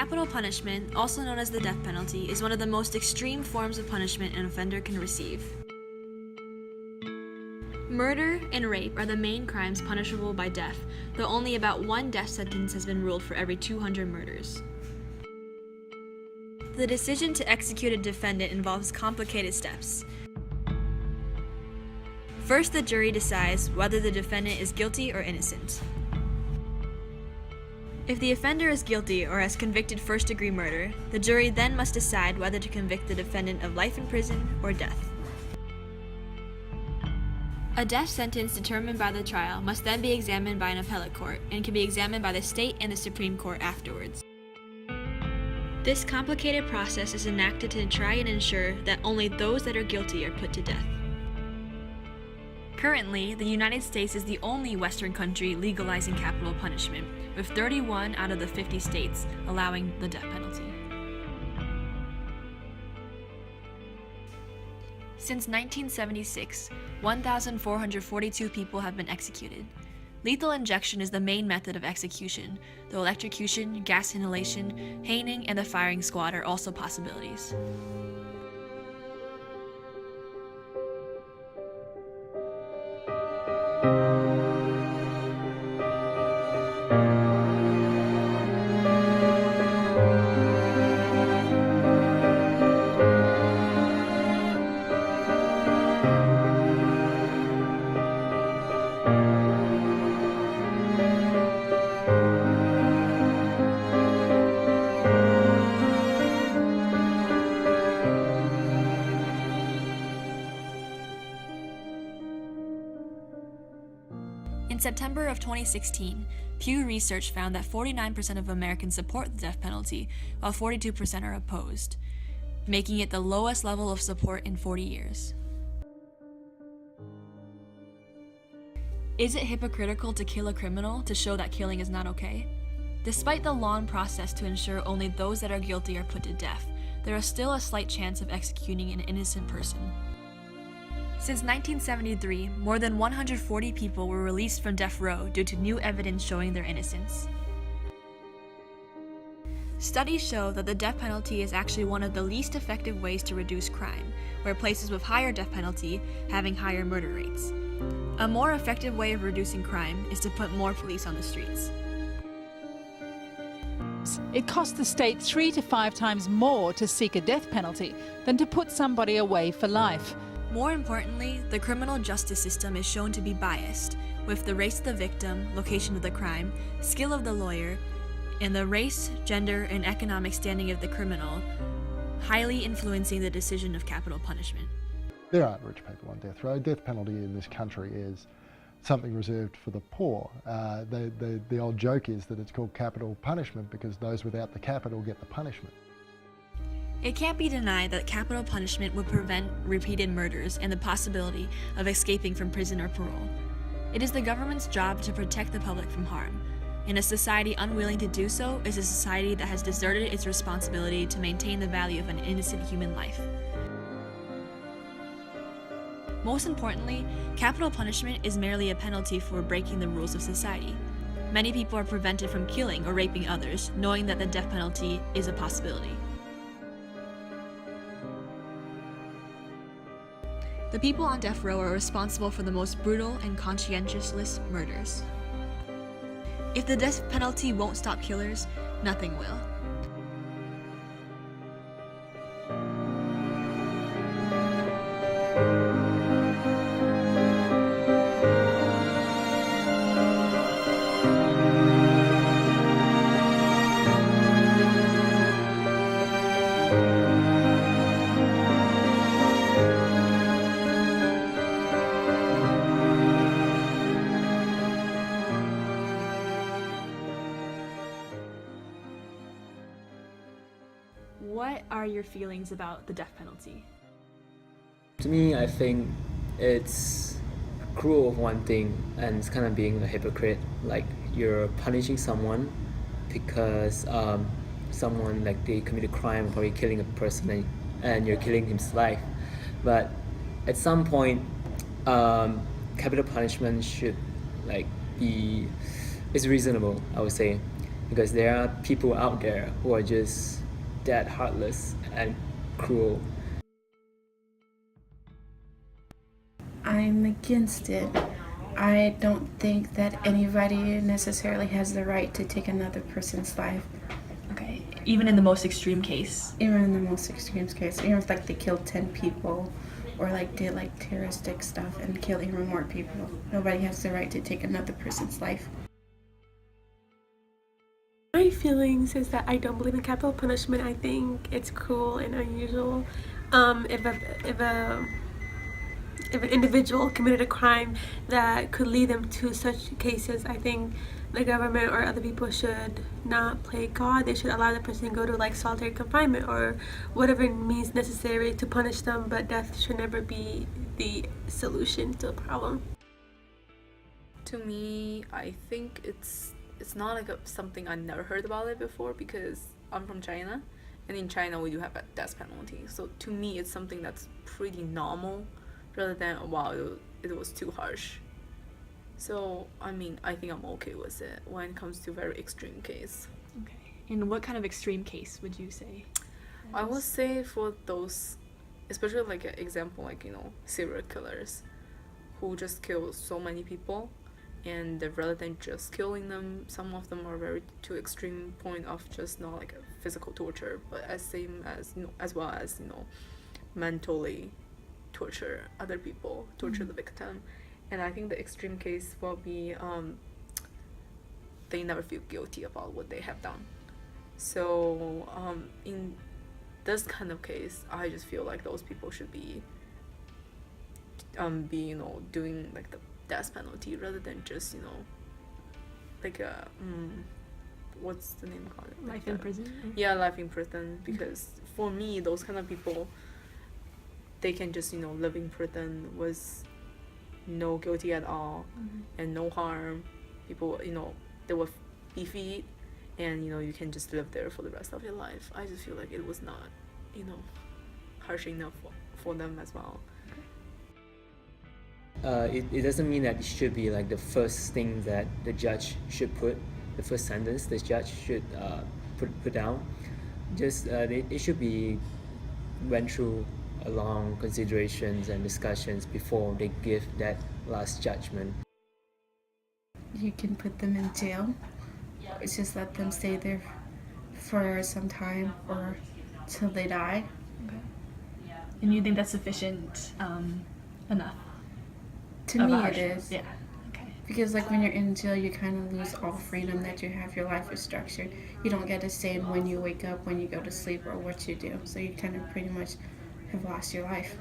Capital punishment, also known as the death penalty, is one of the most extreme forms of punishment an offender can receive. Murder and rape are the main crimes punishable by death, though only about one death sentence has been ruled for every 200 murders. The decision to execute a defendant involves complicated steps. First, the jury decides whether the defendant is guilty or innocent. If the offender is guilty or has convicted first-degree murder, the jury then must decide whether to convict the defendant of life in prison or death. A death sentence determined by the trial must then be examined by an appellate court and can be examined by the state and the Supreme Court afterwards. This complicated process is enacted to try and ensure that only those that are guilty are put to death. Currently, the United States is the only Western country legalizing capital punishment, with 31 out of the 50 states allowing the death penalty. Since 1976, 1,442 people have been executed. Lethal injection is the main method of execution, though electrocution, gas inhalation, hanging, and the firing squad are also possibilities. In September of 2016, Pew Research found that 49% of Americans support the death penalty, while 42% are opposed, making it the lowest level of support in 40 years. Is it hypocritical to kill a criminal to show that killing is not okay? Despite the long process to ensure only those that are guilty are put to death, there is still a slight chance of executing an innocent person. Since 1973, more than 140 people were released from death row due to new evidence showing their innocence. Studies show that the death penalty is actually one of the least effective ways to reduce crime, where places with higher death penalty having higher murder rates. A more effective way of reducing crime is to put more police on the streets. It costs the state 3 to 5 times more to seek a death penalty than to put somebody away for life. More importantly, the criminal justice system is shown to be biased, with the race of the victim, location of the crime, skill of the lawyer, and the race, gender, and economic standing of the criminal highly influencing the decision of capital punishment. There aren't rich people on death row. Death penalty in this country is something reserved for the poor. The old joke is that it's called capital punishment because those without the capital get the punishment. It can't be denied that capital punishment would prevent repeated murders and the possibility of escaping from prison or parole. It is the government's job to protect the public from harm, and a society unwilling to do so is a society that has deserted its responsibility to maintain the value of an innocent human life. Most importantly, capital punishment is merely a penalty for breaking the rules of society. Many people are prevented from killing or raping others, knowing that the death penalty is a possibility. The people on death row are responsible for the most brutal and conscientiousless murders. If the death penalty won't stop killers, nothing will. What are your feelings about the death penalty? To me, I think it's cruel of one thing, and it's kind of being a hypocrite. Like, you're punishing someone because someone, like, they commit a crime, probably killing a person, and you're killing his life. But at some point, capital punishment should, like, is reasonable, I would say. because there are people out there who are just that heartless and cruel. I'm against it. I don't think that anybody necessarily has the right to take another person's life, Okay. Even in the most extreme case. even in the most extreme case. Even if like they killed 10 people or like did like terroristic stuff and kill even more people. Nobody has the right to take another person's life. My feelings is that I don't believe in capital punishment. I think it's cruel and unusual. If an individual committed a crime that could lead them to such cases, I think the government or other people should not play God. They should allow the person to go to like solitary confinement or whatever means necessary to punish them, but death should never be the solution to the problem. To me, I think it's not like something I never heard about it before, because I'm from China, and in China we do have a death penalty. So to me, it's something that's pretty normal, rather than wow, it was too harsh. So I mean, I think I'm okay with it when it comes to very extreme case. Okay. And what kind of extreme case would you say? I would say for those, especially like an example, like serial killers who just kill so many people, and rather than just killing them, some of them are very to extreme point of just not like a physical torture, but as well as mentally torture other people, torture the victim. And I think the extreme case will be they never feel guilty about what they have done. So in this kind of case, I just feel like those people should be doing like the death penalty, rather than just like a what's the name called? Life in prison? Yeah, life in prison. Because for me, those kind of people, they can just live in prison with no guilty at all, and no harm. People they will be feed, and you can just live there for the rest of your life. I just feel like it was not harsh enough for them as well. It doesn't mean that it should be like the first thing that the judge should put, the first sentence the judge should put down. Just it should be went through a long considerations and discussions before they give that last judgment. You can put them in jail. It's just let them stay there for some time or till they die. Okay. And you think that's sufficient enough? To of me, a it harsh- is. Yeah. Okay. Because like when you're in jail, you kind of lose all freedom that you have. Your life is structured. You don't get to say when you wake up, when you go to sleep, or what you do. So you kind of pretty much have lost your life.